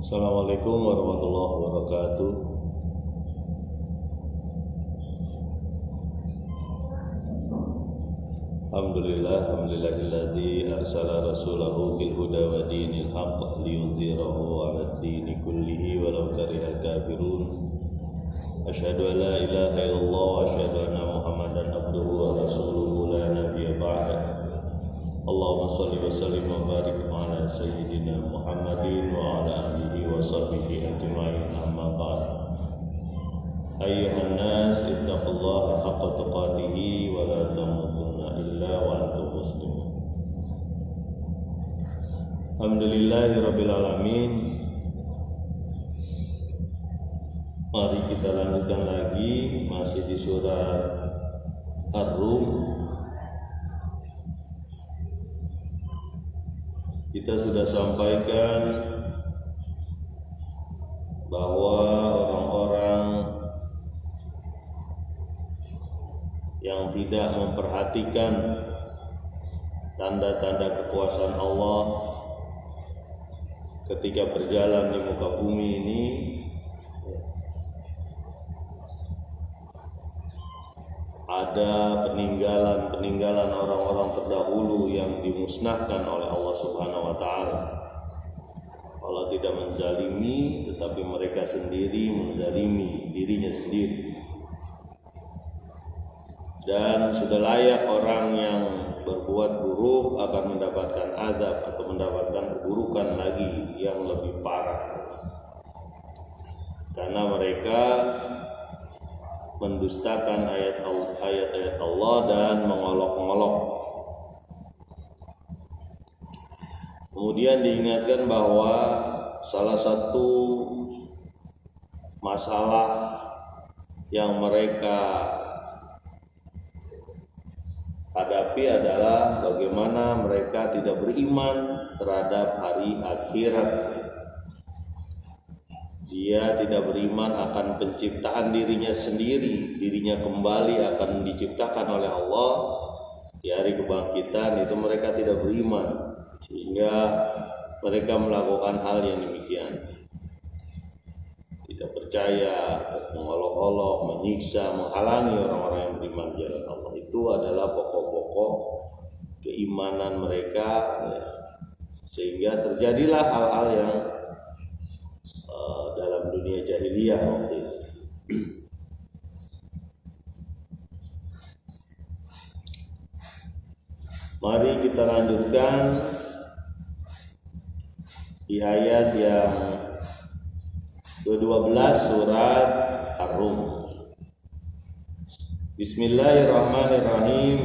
Assalamualaikum warahmatullahi wabarakatuh. Alhamdulillahilladzi arsala rasulahu bil huda wa dinil haqq liyudhhirahu 'alad dini kullihi walau karihal kafirun. Asyhadu an la ilaha illallah wa asyhadu anna Muhammadan abduhu wa rasuluhu la nabiyya ba'da. Allahumma shalli wa sallim wa barik ala sayyidina Muhammadin wa ala alihi wa sahbihi ajma'in, amma ba'd. Ayyuhan nas ittaqullaha haqqa tuqatih wa la tamutunna illa wa antum muslimun. Alhamdulillahirabbil alamin. Mari kita lanjutkan lagi, masih di surat Ar-Rum. Kita sudah sampaikan bahwa orang-orang yang tidak memperhatikan tanda-tanda kekuasaan Allah ketika berjalan di muka bumi ini ada peninggalan orang-orang terdahulu yang dimusnahkan oleh Allah Subhanahu wa taala. Allah tidak menzalimi, tetapi mereka sendiri menzalimi dirinya sendiri. Dan sudah layak orang yang berbuat buruk akan mendapatkan azab atau mendapatkan keburukan lagi yang lebih parah. Karena mereka mendustakan ayat-ayat Allah dan mengolok-olok. Kemudian diingatkan bahwa salah satu masalah yang mereka hadapi adalah bagaimana mereka tidak beriman terhadap hari akhirat. Dia tidak beriman akan penciptaan dirinya sendiri, dirinya kembali akan diciptakan oleh Allah di hari kebangkitan. Itu mereka tidak beriman, sehingga mereka melakukan hal yang demikian. Tidak percaya, mengolok-olok, menyiksa, menghalangi orang-orang yang beriman di jalan Allah. Itu adalah pokok-pokok keimanan mereka, sehingga terjadilah hal-hal yang dalam dunia jahiliyah waktu itu. Mari kita lanjutkan di ayat yang ke-12 surat Ar-Rum. Bismillahirrahmanirrahim.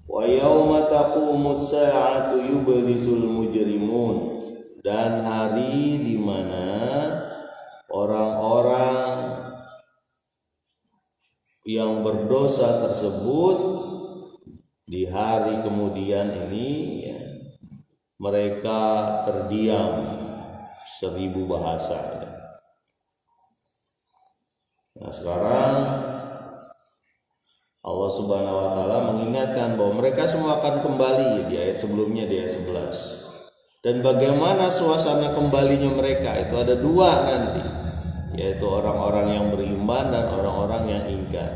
Wa yauma taqumus sa'atu yublisul mujrimun. Dan hari di mana orang-orang yang berdosa tersebut di hari kemudian ini mereka terdiam 1000 bahasa. Nah, sekarang Allah Subhanahu wa taala mengingatkan bahwa mereka semua akan kembali di ayat sebelumnya, di ayat 11. Dan bagaimana suasana kembalinya mereka itu ada dua nanti, yaitu orang-orang yang beriman dan orang-orang yang ingkar.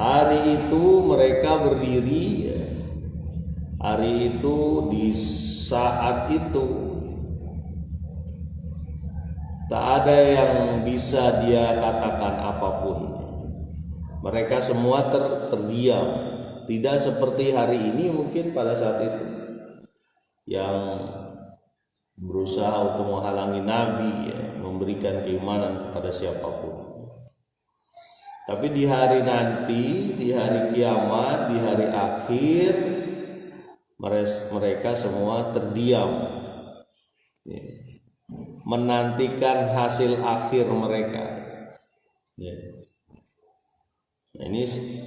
Hari itu mereka berdiri, hari itu di saat itu tak ada yang bisa dia katakan apapun. Mereka semua terdiam, tidak seperti hari ini mungkin pada saat itu yang berusaha untuk menghalangi Nabi, memberikan keimanan kepada siapapun. Tapi di hari nanti, di hari kiamat, di hari akhir, mereka semua terdiam, menantikan hasil akhir mereka. Nah, ini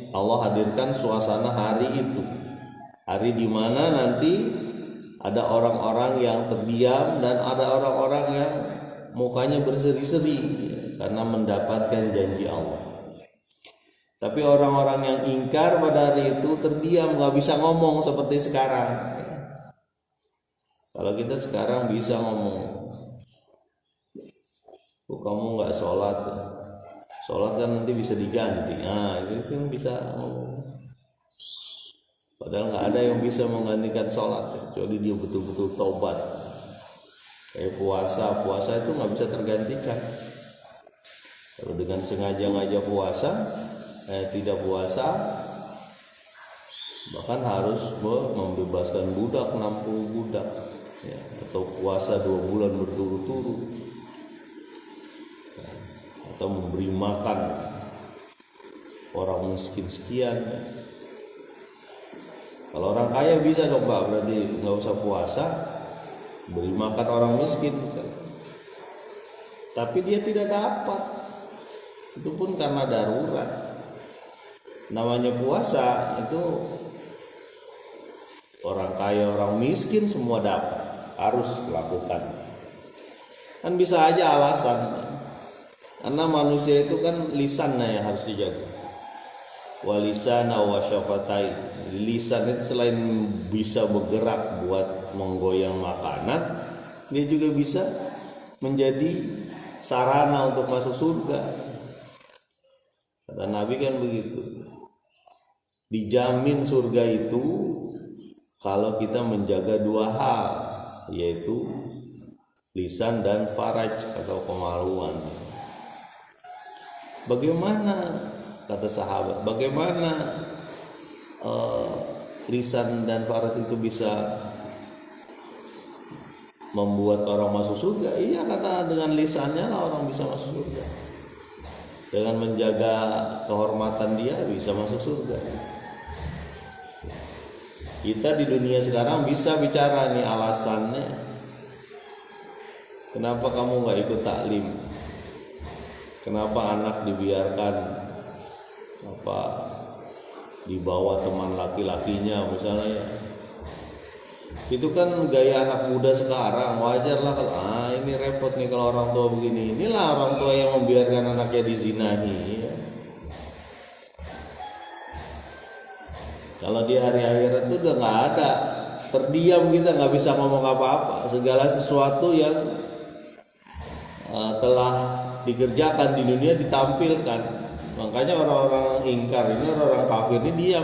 Allah hadirkan suasana hari itu, hari di mana nanti ada orang-orang yang terdiam dan ada orang-orang yang mukanya berseri-seri karena mendapatkan janji Allah. Tapi orang-orang yang ingkar pada hari itu terdiam, gak bisa ngomong seperti sekarang. Kalau kita sekarang bisa ngomong, kamu nggak sholat, sholat kan nanti bisa diganti, nah itu kan bisa ngomong. Padahal nggak ada yang bisa menggantikan sholat, kecuali dia betul-betul tobat. Kayak puasa itu nggak bisa tergantikan. Kalau dengan sengaja puasa, tidak puasa, bahkan harus membebaskan budak, 60 budak, ya, atau puasa 2 bulan berturut-turut, atau memberi makan orang miskin sekian. Kalau orang kaya bisa dong Pak, berarti nggak usah puasa, beri makan orang miskin misalnya. Tapi dia tidak dapat, itu pun karena darurat. Namanya puasa itu orang kaya orang miskin semua dapat, harus lakukan. Kan bisa aja alasan, karena manusia itu kan lisannya yang harus dijaga. Walisana wa syafatai. Lisan itu selain bisa bergerak buat menggoyang makanan, dia juga bisa menjadi sarana untuk masuk surga. Kata Nabi kan begitu. Dijamin surga itu kalau kita menjaga 2 hal, yaitu lisan dan faraj atau kemaluan. Bagaimana, kata sahabat, bagaimana lisan dan faraj itu bisa membuat orang masuk surga? Iya, karena dengan lisannya lah orang bisa masuk surga. Dengan menjaga kehormatan dia bisa masuk surga. Kita di dunia sekarang bisa bicara nih alasannya. Kenapa kamu nggak ikut taklim? Kenapa anak dibiarkan dibawa teman laki-lakinya misalnya? Itu kan gaya anak muda sekarang, wajar lah kalau ini repot nih kalau orang tua begini. Inilah orang tua yang membiarkan anaknya dizinahi, ya. Kalau di hari akhirat itu udah nggak ada, terdiam, kita nggak bisa ngomong apa-apa. Segala sesuatu yang telah dikerjakan di dunia ditampilkan. Makanya orang-orang ingkar ini, orang kafir ini diam.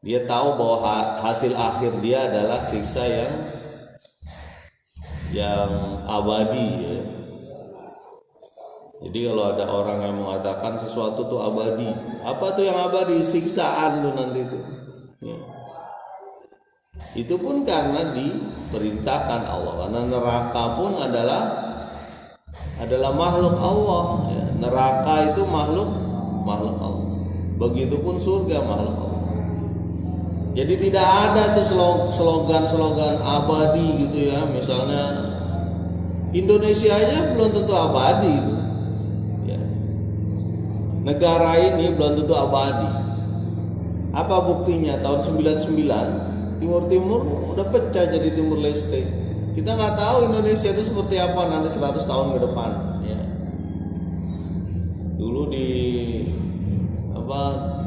Dia tahu bahwa hasil akhir dia adalah siksa yang abadi, ya. Jadi kalau ada orang yang mengatakan sesuatu tuh abadi, apa tuh yang abadi? Siksaan tuh nanti tuh, ya. Itu pun karena diperintahkan Allah, karena neraka pun adalah makhluk Allah, ya. Neraka itu makhluk Allah. Begitupun surga makhluk Allah. Jadi tidak ada tuh slogan abadi gitu ya. Misalnya Indonesia aja belum tentu abadi itu, ya. Negara ini belum tentu abadi. Apa buktinya? Tahun 99 Timur udah pecah jadi Timur Leste. Kita nggak tahu Indonesia itu seperti apa nanti 100 tahun ke depan, ya. Dulu di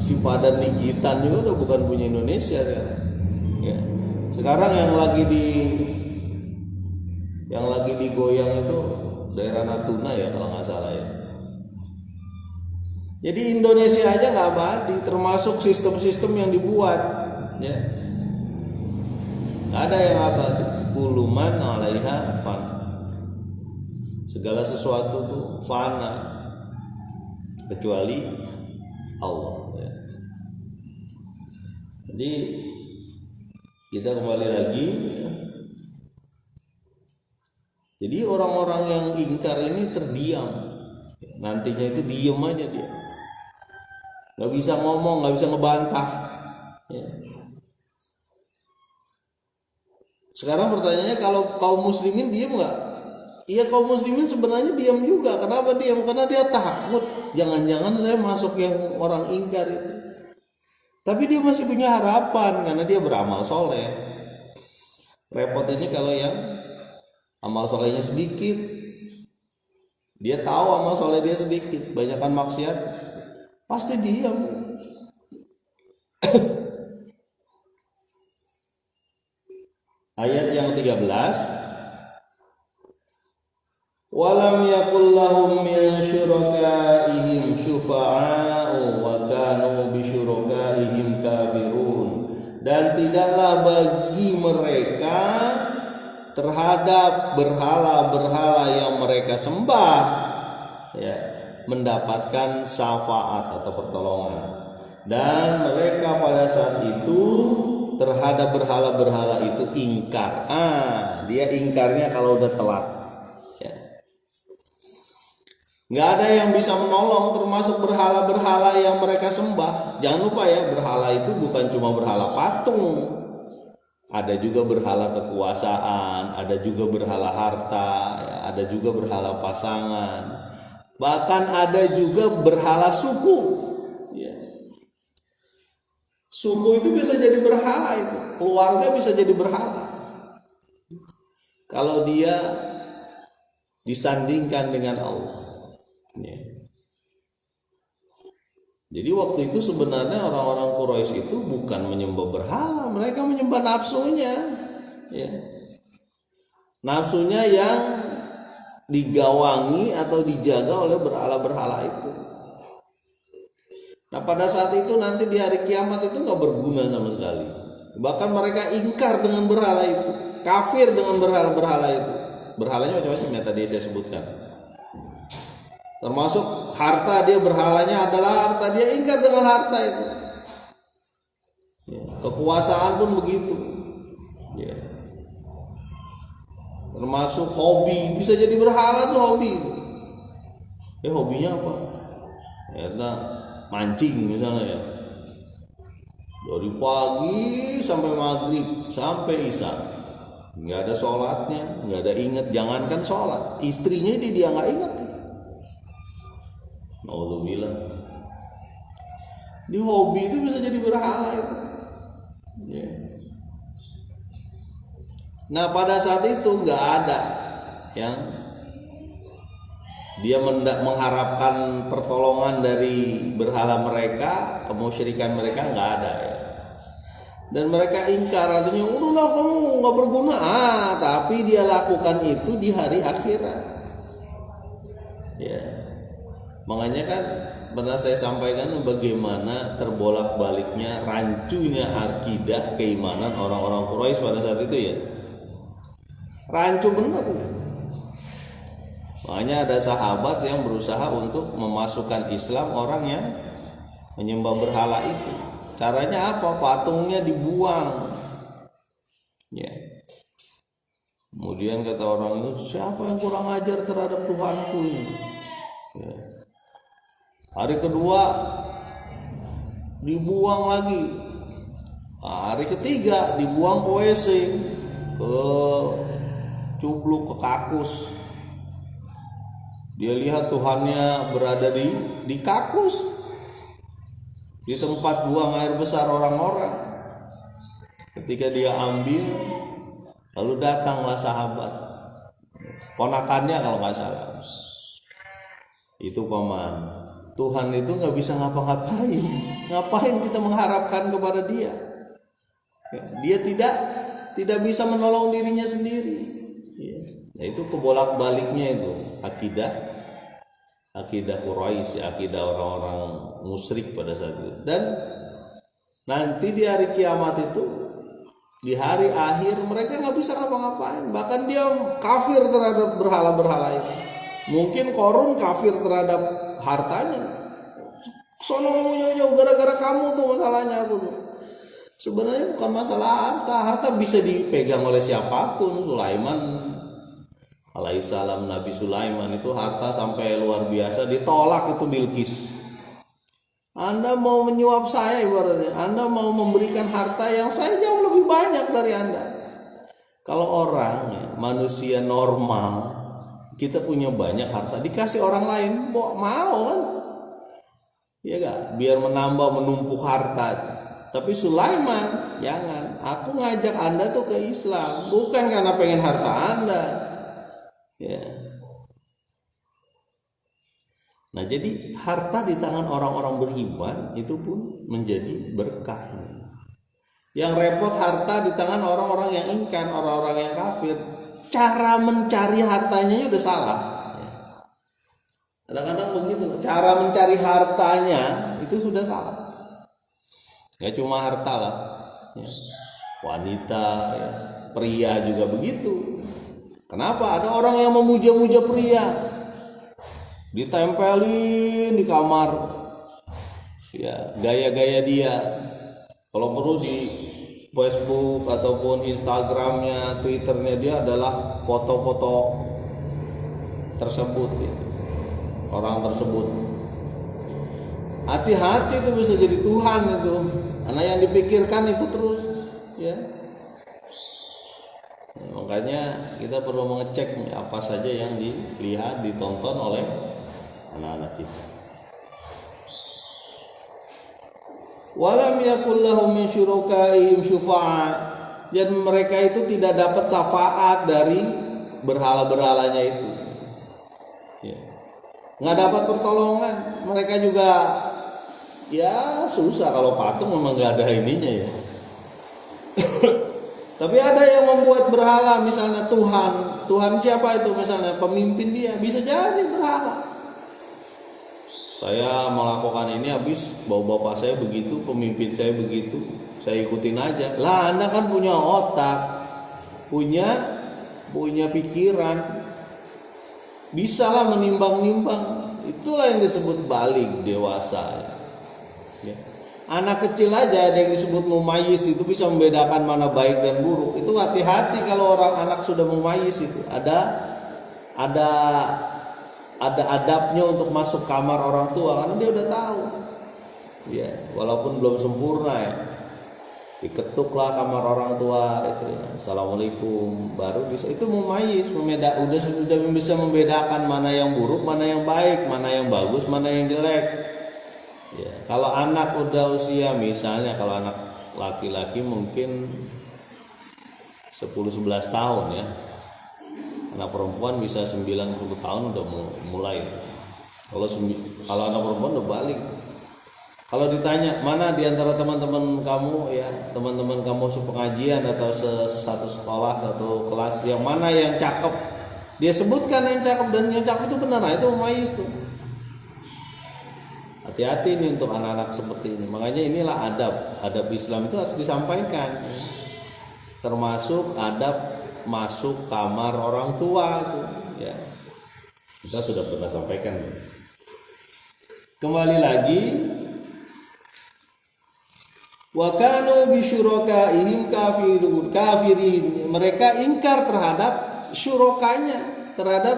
Sipadan Ligitan juga udah bukan punya Indonesia sekarang, ya. Sekarang yang lagi digoyang itu daerah Natuna ya kalau nggak salah, ya. Jadi Indonesia aja nggak abadi, termasuk sistem-sistem yang dibuat, ya. Nggak ada yang abadi. Kuluman 'alaiha fan. Segala sesuatu tuh fana kecuali Allah, ya. Jadi kita kembali lagi, ya. Jadi orang-orang yang ingkar ini terdiam, nantinya itu diem aja dia, nggak bisa ngomong, nggak bisa ngebantah, ya. Sekarang pertanyaannya, kalau kaum muslimin diem nggak? Iya, kaum muslimin sebenarnya diam juga. Kenapa diam? Karena dia takut jangan-jangan saya masuk yang orang ingkar itu. Tapi dia masih punya harapan karena dia beramal soleh. Repot ini kalau yang amal solehnya sedikit. Dia tahu amal soleh dia sedikit, banyakkan maksiat, pasti diam. Ayat yang 13, walam yakul lahum min syurakaihim syufa'a'u wa kanu bi syurakaihim kafirun. Dan tidaklah bagi mereka terhadap berhala-berhala yang mereka sembah ya, mendapatkan syafaat atau pertolongan. Dan mereka pada saat itu terhadap berhala-berhala itu ingkar. Dia ingkarnya kalau udah telat. Ya. Nggak ada yang bisa menolong, termasuk berhala-berhala yang mereka sembah. Jangan lupa ya, berhala itu bukan cuma berhala patung. Ada juga berhala kekuasaan, ada juga berhala harta, ya, ada juga berhala pasangan. Bahkan ada juga berhala suku. Ya. Suku itu bisa jadi berhala itu, keluarga bisa jadi berhala. Kalau dia disandingkan dengan Allah. Ya. Jadi waktu itu sebenarnya orang-orang Quraisy itu bukan menyembah berhala, mereka menyembah nafsunya. Ya. Nafsunya yang digawangi atau dijaga oleh berhala-berhala itu. Nah pada saat itu nanti di hari kiamat itu gak berguna sama sekali. Bahkan mereka ingkar dengan berhala itu, kafir dengan berhala-berhala itu. Berhalanya macam-macam ya tadi saya sebutkan. Termasuk harta, dia berhalanya adalah harta, dia ingkar dengan harta itu. Ya, kekuasaan pun begitu. Ya. Termasuk hobi, bisa jadi berhala tuh hobi. Hobinya apa? Ya, mancing misalnya ya, dari pagi sampai maghrib sampai isya, nggak ada sholatnya, nggak ada ingat, jangankan sholat, istrinya dia nggak ingat. Alhamdulillah, di hobi itu bisa jadi berhala itu. Ya. Nah pada saat itu nggak ada yang dia mengharapkan pertolongan dari berhala mereka, kemusyrikan mereka nggak ada ya. Dan mereka ingkar, artinya udahlah kamu nggak berguna. Tapi dia lakukan itu di hari akhirat. Ya, makanya kan pernah saya sampaikan bagaimana terbolak-baliknya rancunya akidah keimanan orang-orang Quraisy pada saat itu ya. Rancu bener. Makanya ada sahabat yang berusaha untuk memasukkan Islam orang yang menyembah berhala itu. Caranya apa? Patungnya dibuang. Ya. Kemudian kata orang itu, siapa yang kurang ajar terhadap Tuhanku ini? Ya. Hari kedua dibuang lagi. Hari ketiga dibuang ke WC, ke cubluk, ke kakus. Dia lihat Tuhannya berada di kakus, di tempat buang air besar orang-orang. Ketika dia ambil, lalu datanglah sahabat, ponakannya kalau nggak salah. Itu paman, Tuhan itu nggak bisa ngapa-ngapain. Ngapain kita mengharapkan kepada dia? Dia tidak bisa menolong dirinya sendiri. Nah itu kebolak-baliknya itu akidah Quraisy, akidah orang-orang musyrik pada saat itu. Dan nanti di hari kiamat itu, di hari akhir mereka nggak bisa ngapa-ngapain. Bahkan dia kafir terhadap berhala-berhala itu. Mungkin Korun kafir terhadap hartanya. Sono kamu jauh-jauh, gara-gara kamu tuh masalahnya aku tuh. Sebenarnya bukan masalah harta bisa dipegang oleh siapapun. Sulaiman alaihissalam, Nabi Sulaiman itu harta sampai luar biasa, ditolak itu Bilqis. Anda mau menyuap saya ibaratnya, Anda mau memberikan harta yang saya jauh lebih banyak dari Anda. Kalau orang manusia normal, kita punya banyak harta, dikasih orang lain, mau kan? Ya gak? Biar menambah menumpuk harta. Tapi Sulaiman, jangan. Aku ngajak Anda tuh ke Islam, bukan karena pengen harta Anda. Ya. Nah jadi harta di tangan orang-orang beriman itu pun menjadi berkah. Yang repot harta di tangan orang-orang yang ingkar, orang-orang yang kafir. Cara mencari hartanya udah salah. Kadang-kadang begitu, cara mencari hartanya itu sudah salah. Gak cuma harta lah, ya. Wanita, ya. Pria juga begitu. Kenapa? Ada orang yang memuja-muja pria, ditempelin di kamar, ya, gaya-gaya dia. Kalau perlu di Facebook ataupun Instagramnya, Twitternya dia adalah foto-foto tersebut, ya. Orang tersebut. Hati-hati, itu bisa jadi Tuhan itu. Karena yang dipikirkan itu terus, ya. Makanya kita perlu mengecek apa saja yang dilihat, ditonton oleh anak-anak kita. Walam yakul lahum min syurakaihim syufa'a, dan mereka itu tidak dapat syafaat dari berhala-berhalanya itu, ya. Nggak dapat pertolongan. Mereka juga ya susah, kalau patung memang nggak ada ininya, ya. Tapi ada yang membuat berhala, misalnya Tuhan siapa itu, misalnya pemimpin dia, bisa jadi berhala. Saya melakukan ini habis bapak saya begitu, pemimpin saya begitu, saya ikutin aja. Lah Anda kan punya otak, punya pikiran, bisalah menimbang-nimbang. Itulah yang disebut balik dewasa, ya. Anak kecil aja ada yang disebut mumayyiz, itu bisa membedakan mana baik dan buruk. Itu hati-hati kalau orang anak sudah mumayyiz, itu ada adabnya untuk masuk kamar orang tua, karena dia udah tahu, ya, walaupun belum sempurna, ya. Diketuklah kamar orang tua itu, ya. Assalamualaikum, baru bisa. Itu mumayyiz, sudah bisa membedakan mana yang buruk, mana yang baik, mana yang bagus, mana yang jelek. Ya, kalau anak udah usia, misalnya kalau anak laki-laki mungkin 10-11 tahun, ya. Anak perempuan bisa 90 tahun udah mulai. Kalau anak perempuan udah balik. Kalau ditanya mana di antara teman-teman kamu, ya, teman-teman kamu sepengajian atau satu sekolah, satu kelas, yang mana yang cakep, dia sebutkan yang cakep, dan yang cakep itu benar, nah itu mumayyiz tuh. Hati-hati nih untuk anak-anak seperti ini. Makanya inilah adab Islam itu harus disampaikan, termasuk adab masuk kamar orang tua itu, ya. Kita sudah pernah sampaikan. Kembali lagi, wa kanu bi syurakaihim kafirin. Mereka ingkar terhadap syurakanya, terhadap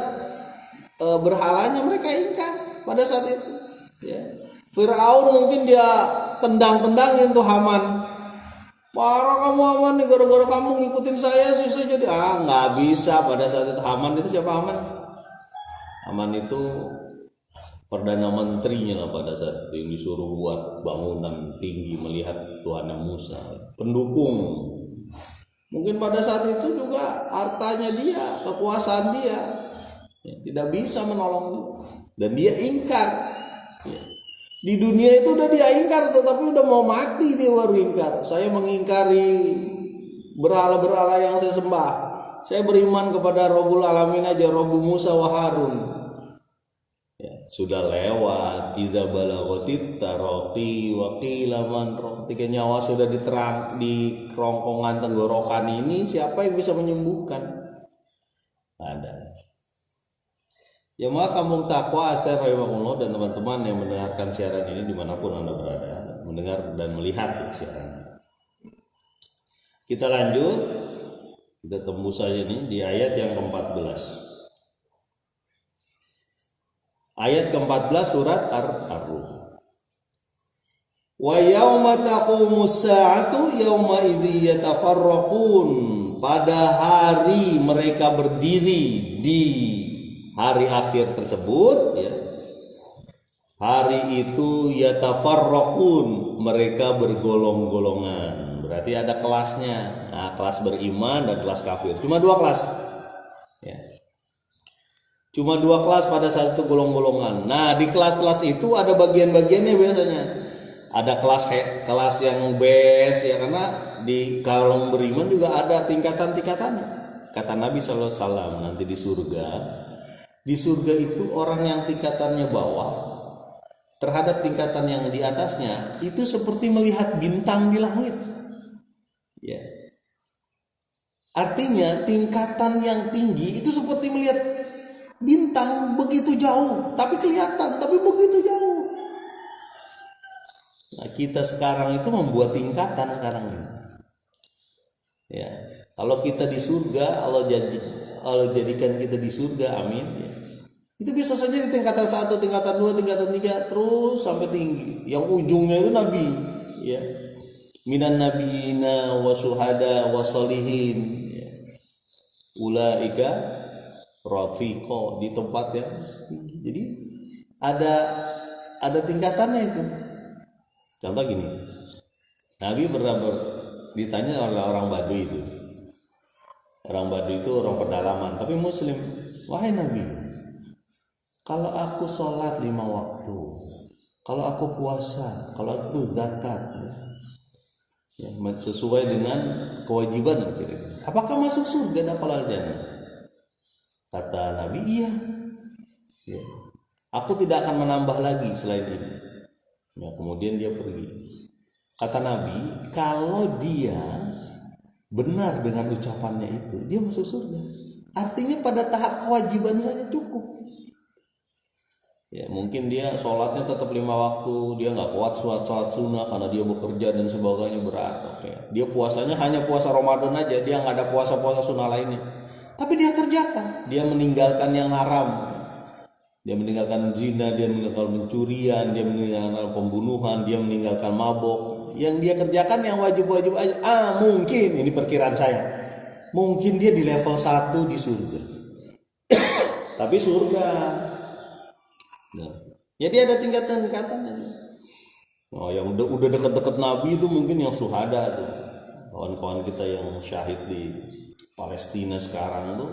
berhalanya, mereka ingkar pada saat itu, ya. Firaun mungkin dia tendang-tendangin tuh Haman. Parah kamu Haman nih, gara-gara kamu ngikutin saya sih jadi. Nggak bisa pada saat itu. Haman itu siapa Haman? Haman itu perdana menterinya lah pada saat itu, yang disuruh buat bangunan tinggi melihat Tuhan Musa. Pendukung. Mungkin pada saat itu juga hartanya dia, kekuasaan dia, ya, tidak bisa menolong dia. Dan dia ingkar, ya. Di dunia itu udah dia ingkar tuh, tapi udah mau mati dia baru ingkar. Saya mengingkari berhala-berhala yang saya sembah. Saya beriman kepada Rabbul Alamin aja, Rabbu Musa wa Harun. Ya, sudah lewat. Idza balaghatit taraqi wa qila man raq. 3 nyawa sudah diterang di kerongkongan tenggorokan ini, siapa yang bisa menyembuhkan? Ada. Ya, maka kampung takwa astagfirullah dan teman-teman yang mendengarkan siaran ini dimanapun Anda berada, mendengar dan melihat siaran. Kita lanjut, kita tembus saja nih di ayat yang ke-14. Ayat ke-14 surat Ar-Rum. Wa yauma taqumus sa'atu yauma idzi yatafarraqun. Pada hari mereka berdiri di hari akhir tersebut, ya, hari itu yatafarraqun, mereka bergolong-golongan. Berarti ada kelasnya. Nah, kelas beriman dan kelas kafir. Cuma 2 kelas, ya. Cuma 2 kelas pada saat itu, golong-golongan. Nah, di kelas-kelas itu ada bagian-bagiannya biasanya. Ada kelas yang best, ya, karena di kalangan beriman juga ada tingkatan-tingkatannya. Kata Nabi SAW, nanti di surga itu orang yang tingkatannya bawah terhadap tingkatan yang di atasnya itu seperti melihat bintang di langit. Ya. Artinya tingkatan yang tinggi itu seperti melihat bintang begitu jauh, tapi kelihatan, tapi begitu jauh. Nah, kita sekarang itu membuat tingkatan sekarang ini. Ya, kalau kita di surga, Allah jadikan kita di surga, amin. Ya. Itu bisa saja di tingkatan 1, tingkatan 2, tingkatan 3 terus sampai tinggi. Yang ujungnya itu Nabi, ya. Minan nabiyina wa syuhada wa sholihin. Ya. Ulaika rafiqa, di tempat yang tinggi. Jadi ada tingkatannya itu. Contoh gini. Nabi pernah ditanya oleh orang Badui itu. Orang Badui itu orang pedalaman tapi muslim. Wahai Nabi, kalau aku sholat 5 waktu, kalau aku puasa, kalau aku zakat, ya, sesuai dengan kewajiban, apakah masuk surga dan kalau jannah? Kata Nabi, iya. Ya. Aku tidak akan menambah lagi selain ini. Ya, kemudian dia pergi. Kata Nabi, kalau dia benar dengan ucapannya itu, dia masuk surga. Artinya pada tahap kewajiban saja cukup. Ya, mungkin dia sholatnya tetap 5 waktu, dia nggak kuat sholat sunnah karena dia bekerja dan sebagainya berat. Oke, dia puasanya hanya puasa Ramadan aja, dia nggak ada puasa sunnah lainnya. Tapi dia kerjakan, dia meninggalkan yang haram, dia meninggalkan zina, dia meninggalkan pencurian, dia meninggalkan pembunuhan, dia meninggalkan mabok. Yang dia kerjakan yang wajib-wajib aja. Mungkin ini perkiraan saya, mungkin dia di level 1 di surga. Tapi surga. Nah, jadi ada tingkatan-tingkatannya. Oh, yang udah dekat-dekat Nabi itu mungkin yang syuhada tuh. Kawan-kawan kita yang syahid di Palestina sekarang tuh.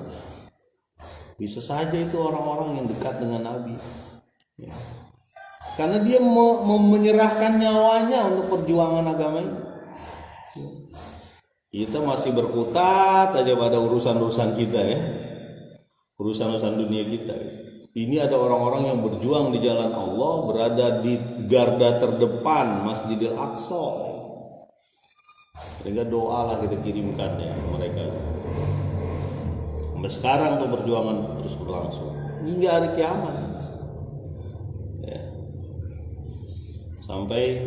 Bisa saja itu orang-orang yang dekat dengan Nabi. Ya. Karena dia mau menyerahkan nyawanya untuk perjuangan agama ini. Ya. Kita masih berkutat aja pada urusan-urusan kita ya. Urusan-urusan dunia kita ya. Ini ada orang-orang yang berjuang di jalan Allah, berada di garda terdepan Masjidil Aqsa. Sehingga doalah kita kirimkannya mereka. Sampai sekarang tuh perjuangan terus berlangsung hingga hari kiamat. Ya. Sampai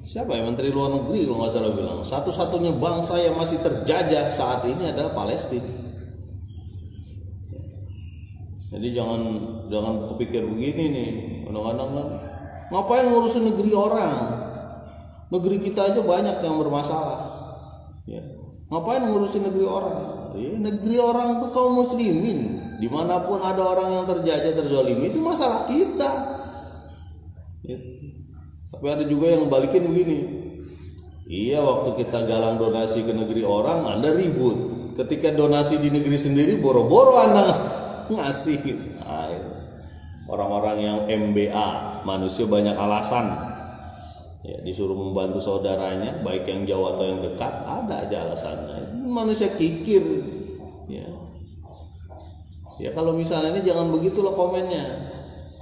siapa ya, Menteri Luar Negeri kalau nggak salah bilang, satu-satunya bangsa yang masih terjajah saat ini adalah Palestina. Jadi jangan kepikir begini nih, kadang-kadang kan ngapain ngurusin negeri orang? Negeri kita aja banyak yang bermasalah. Ya. Ngapain ngurusin negeri orang? Ya, negeri orang itu kaum muslimin. Dimanapun ada orang yang terjajah, terzalimi, itu masalah kita. Ya. Tapi ada juga yang balikin begini. Iya, waktu kita galang donasi ke negeri orang, Anda ribut. Ketika donasi di negeri sendiri, boro-boro Anda ngasih. Nah, orang-orang yang MBA, manusia banyak alasan, ya, disuruh membantu saudaranya, baik yang jauh atau yang dekat, ada aja alasannya. Manusia kikir, ya. Ya kalau misalnya ini jangan begitulah komennya.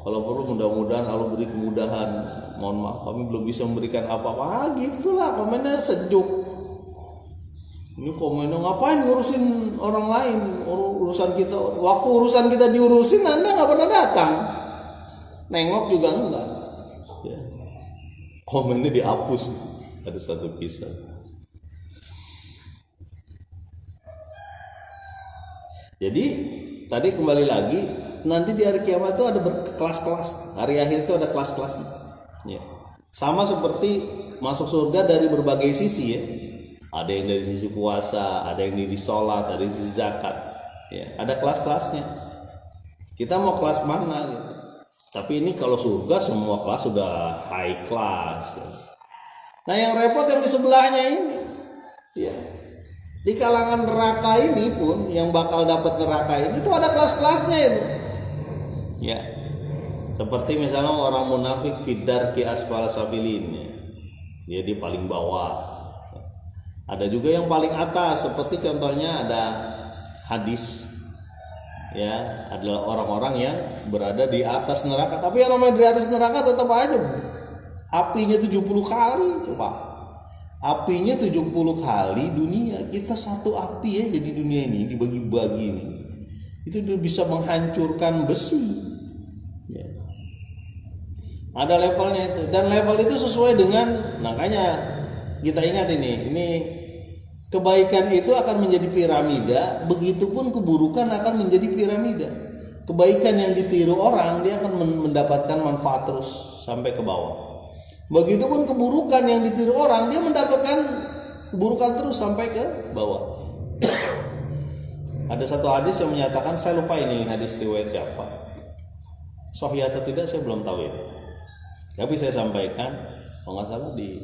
Kalau perlu mudah-mudahan Allah beri kemudahan. Mohon maaf kami belum bisa memberikan apa-apa. Gitulah komennya sejuk. Ini komennya ngapain ngurusin orang lain, urusan kita. Waktu urusan kita diurusin Anda nggak pernah datang, nengok juga enggak. Ya. Komennya dihapus. Ada satu kisah. Jadi tadi kembali lagi, nanti di hari kiamat itu ada berkelas-kelas. Hari akhir itu ada kelas-kelasnya. Ya. Sama seperti masuk surga dari berbagai sisi ya. Ada yang dari sisi puasa, ada yang dari sholat, dari sisi zakat. Ya, ada kelas-kelasnya. Kita mau kelas mana gitu. Tapi ini kalau surga semua kelas sudah high class. Ya. Nah yang repot yang di sebelahnya ini. Ya. Di kalangan neraka ini pun yang bakal dapat neraka ini itu ada kelas-kelasnya itu. Ya. Seperti misalnya orang munafik fidar ki asfal safilin. Ya. Dia di paling bawah. Ada juga yang paling atas, seperti contohnya ada hadis, ya, adalah orang-orang yang berada di atas neraka. Tapi yang namanya di atas neraka tetap aja apinya 70 kali. Coba, apinya 70 kali dunia. Kita satu api aja di dunia ini, dibagi-bagi ini, itu bisa menghancurkan besi, ya. Ada levelnya itu, dan level itu sesuai dengan, makanya kita ingat ini kebaikan itu akan menjadi piramida, begitupun keburukan akan menjadi piramida. Kebaikan yang ditiru orang, dia akan mendapatkan manfaat terus sampai ke bawah. Begitupun keburukan yang ditiru orang, dia mendapatkan keburukan terus sampai ke bawah. Ada satu hadis yang menyatakan, saya lupa ini hadis riwayat siapa, sahih atau tidak saya belum tahu ya, tapi saya sampaikan, kalau nggak salah di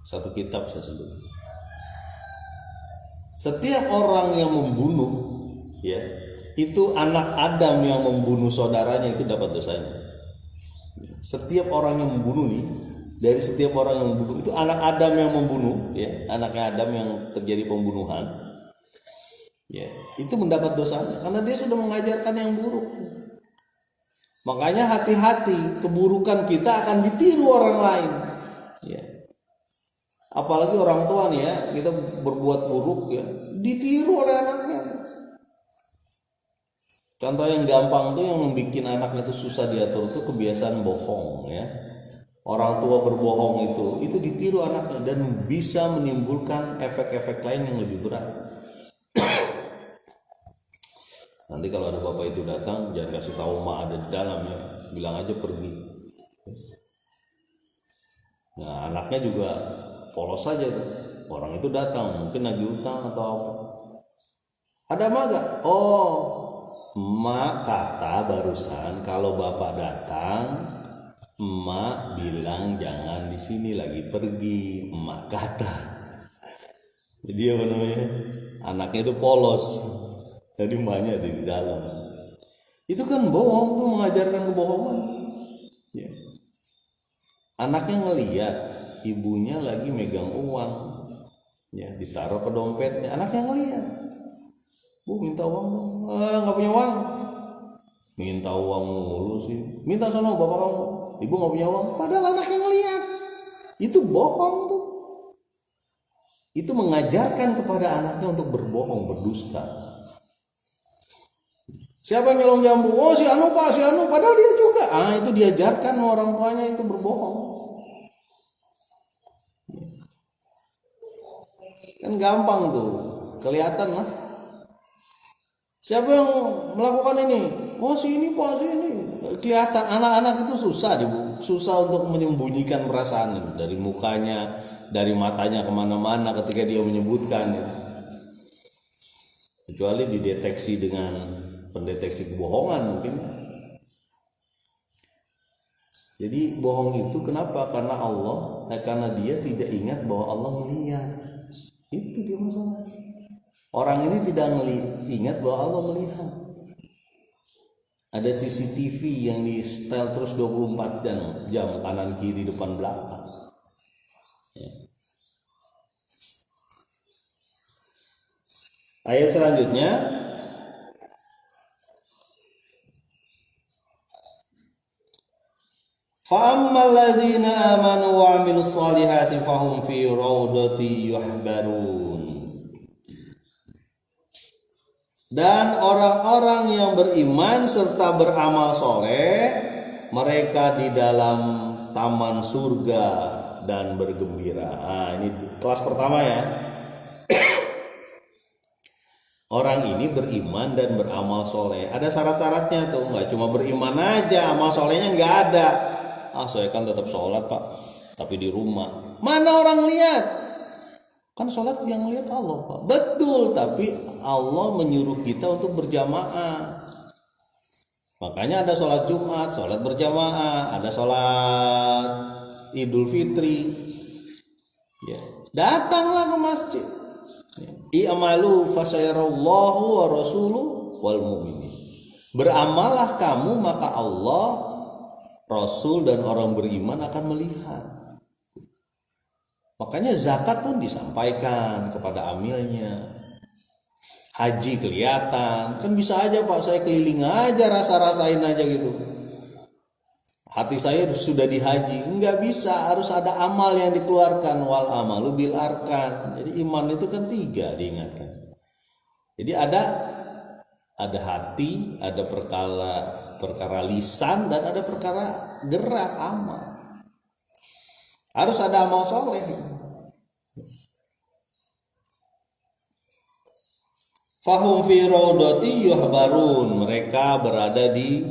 satu kitab saya sebut, setiap orang yang membunuh, ya, itu anak Adam yang membunuh saudaranya itu dapat dosanya. Setiap orang yang membunuh nih, dari setiap orang yang membunuh itu anak Adam yang membunuh, ya, anaknya Adam yang terjadi pembunuhan, ya, itu mendapat dosanya karena dia sudah mengajarkan yang buruk. Makanya hati-hati, keburukan kita akan ditiru orang lain, ya. Apalagi orang tua nih, ya, kita berbuat buruk, ya, ditiru oleh anaknya. Contoh yang gampang tuh yang membuat anaknya itu susah diatur tuh kebiasaan bohong, ya. Orang tua berbohong itu ditiru anaknya dan bisa menimbulkan efek-efek lain yang lebih berat. Nanti kalau ada bapak itu datang, jangan kasih tahu mak ada di dalam, ya, bilang aja pergi. Nah, anaknya juga polos saja tuh. Orang itu datang, mungkin lagi utang atau apa. Ada mak gak? Oh, mak kata barusan kalau bapak datang, emak bilang jangan di sini, lagi pergi. Emak kata. Jadi apa namanya? Anaknya itu polos. Jadi emaknya ada di dalam. Itu kan bohong, tuh mengajarkan kebohongan. Ya. Anaknya ngelihat ibunya lagi megang uang, ya, ditaruh ke dompetnya. Anaknya ngelihat, bu minta uang dong. Nggak punya uang. Minta uang mulu sih. Minta sono bapak kamu. Ibu nggak punya uang. Padahal anaknya ngelihat. Itu bohong tuh. Itu mengajarkan kepada anaknya untuk berbohong, berdusta. Siapa yang nyolong jambu? Oh si Anu pak, si Anu. Padahal dia juga. Itu diajarkan orang tuanya itu berbohong. Kan gampang tuh, kelihatan lah. Siapa yang melakukan ini? Oh si ini pak, si ini. Kelihatan. Anak-anak itu susah untuk menyembunyikan perasaan dari mukanya, dari matanya kemana-mana ketika dia menyebutkan. Kecuali dideteksi dengan pendeteksi kebohongan mungkin. Jadi bohong itu kenapa? Karena dia tidak ingat bahwa Allah melihat. Itu dia masalah. Orang ini tidak ingat bahwa Allah melihat. Ada CCTV yang di setel terus 24 jam kanan kiri depan belakang. Ya. Ayat selanjutnya, fa'ammal ladzina amanu wa 'amilus solihati fahum fi raudati yuhbarun. Dan orang-orang yang beriman serta beramal soleh, mereka di dalam taman surga dan bergembira. Ini kelas pertama ya. Orang ini beriman dan beramal soleh. Ada syarat-syaratnya tuh, nggak cuma beriman aja, amal solehnya nggak ada. Saya kan tetap sholat pak, tapi di rumah. Mana orang lihat? Kan sholat yang lihat Allah pak. Betul, tapi Allah menyuruh kita untuk berjamaah. Makanya ada sholat Jumat, sholat berjamaah, ada sholat Idul Fitri. Ya, datanglah ke masjid. I'malu fasayarallahu wa rasuluhu wal mu'minin. Beramallah kamu maka Allah, Rasul dan orang beriman akan melihat. Makanya zakat pun disampaikan kepada amilnya. Haji kelihatan, kan bisa aja Pak saya keliling aja rasa-rasain aja gitu. Hati saya sudah dihaji, enggak bisa, harus ada amal yang dikeluarkan, wal amalu bil arkan. Jadi iman itu kan 3 diingatkan. Jadi ada hati, ada perkara lisan, dan ada perkara gerak amal. Harus ada amal soleh. Fahum fi raudati yuhbarun, mereka berada di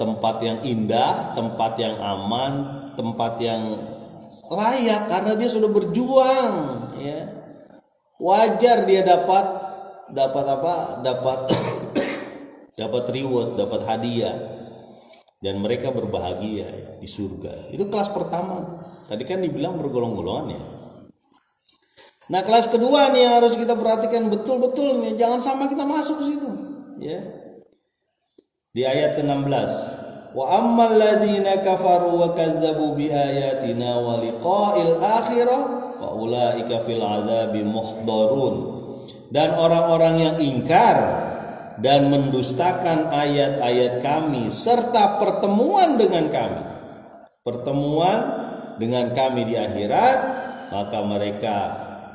tempat yang indah, tempat yang aman, tempat yang layak karena dia sudah berjuang, ya. Wajar dia dapat apa? Dapat reward, dapat hadiah, dan mereka berbahagia ya, di surga. Itu kelas pertama. Tadi kan dibilang bergolong-golongan ya. Nah, kelas kedua nih yang harus kita perhatikan betul-betul nih, jangan sama kita masuk ke situ, ya. Di ayat ke-16, wa ammal ladzina kafaru wa kazzabu bi ayatina wa liqa'il akhirah fa ulaika fil adzabi muhdharun. Dan orang-orang yang ingkar dan mendustakan ayat-ayat kami serta pertemuan dengan kami di akhirat, maka mereka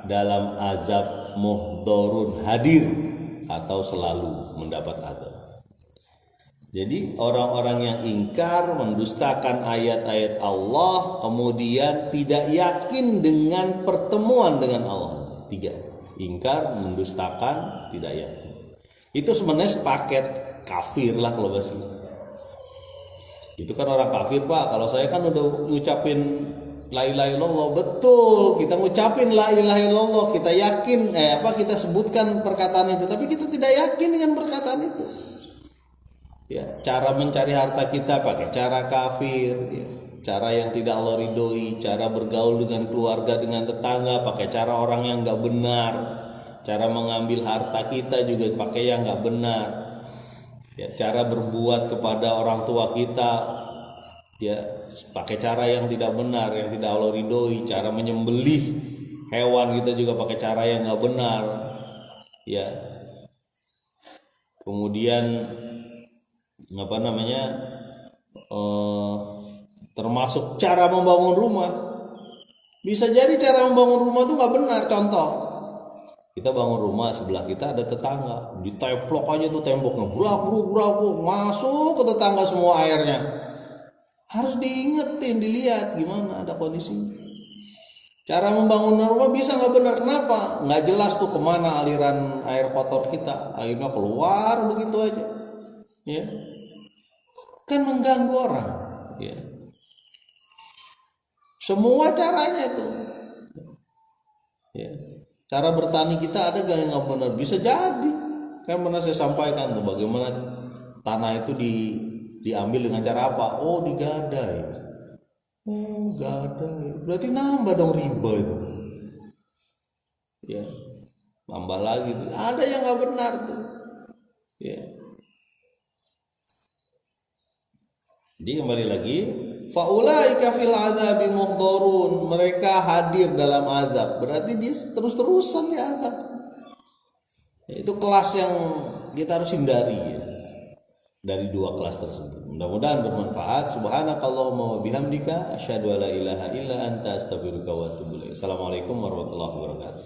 dalam azab muhdharun, hadir atau selalu mendapat azab. Jadi orang-orang yang ingkar, mendustakan ayat-ayat Allah, kemudian tidak yakin dengan pertemuan dengan Allah. 3. Ingkar, mendustakan, tidak yakin. Itu sebenarnya sepaket kafir lah kalau bahasa. Itu kan orang kafir Pak. Kalau saya kan udah ngucapin la ilaha illallah, betul, kita ngucapin la ilaha illallah, kita yakin kita sebutkan perkataan itu, tapi kita tidak yakin dengan perkataan itu. Ya, cara mencari harta kita pakai cara kafir, ya. Cara yang tidak Allah ridhoi, cara bergaul dengan keluarga, dengan tetangga pakai cara orang yang enggak benar. Cara mengambil harta kita juga pakai yang enggak benar. Ya, cara berbuat kepada orang tua kita ya pakai cara yang tidak benar, yang tidak Allah ridhoi. Cara menyembelih hewan kita juga pakai cara yang nggak benar, ya. Kemudian termasuk cara membangun rumah. Bisa jadi cara membangun rumah itu nggak benar. Contoh, kita bangun rumah, sebelah kita ada tetangga, diteplok aja tuh temboknya, brak, masuk ke tetangga semua airnya. Harus diingetin, dilihat gimana ada kondisinya. Cara membangun rumah bisa nggak benar, kenapa? Nggak jelas tuh kemana aliran air kotor kita, akhirnya keluar begitu aja, ya. Kan mengganggu orang, ya. Semua caranya itu, ya. Cara bertani kita ada gak yang nggak benar? Bisa jadi, kan pernah saya sampaikan tuh bagaimana tanah itu diambil dengan cara apa? Oh, digadai. Oh, gadai. Berarti nambah dong riba itu. Ya, nambah lagi tuh. Ada yang nggak benar tuh. Ya. Jadi kembali lagi, faulaika fil adzabi muhdharun. Mereka hadir dalam azab. Berarti dia terus-terusan di azab. Ya, itu kelas yang kita harus hindari ya. Dari 2 kelas tersebut. Mudah-mudahan bermanfaat. Subhanakallahumma wa bihamdika asyhadu alla ilaha illa anta astaghfiruka wa atubu ilaik. Assalamualaikum warahmatullahi wabarakatuh.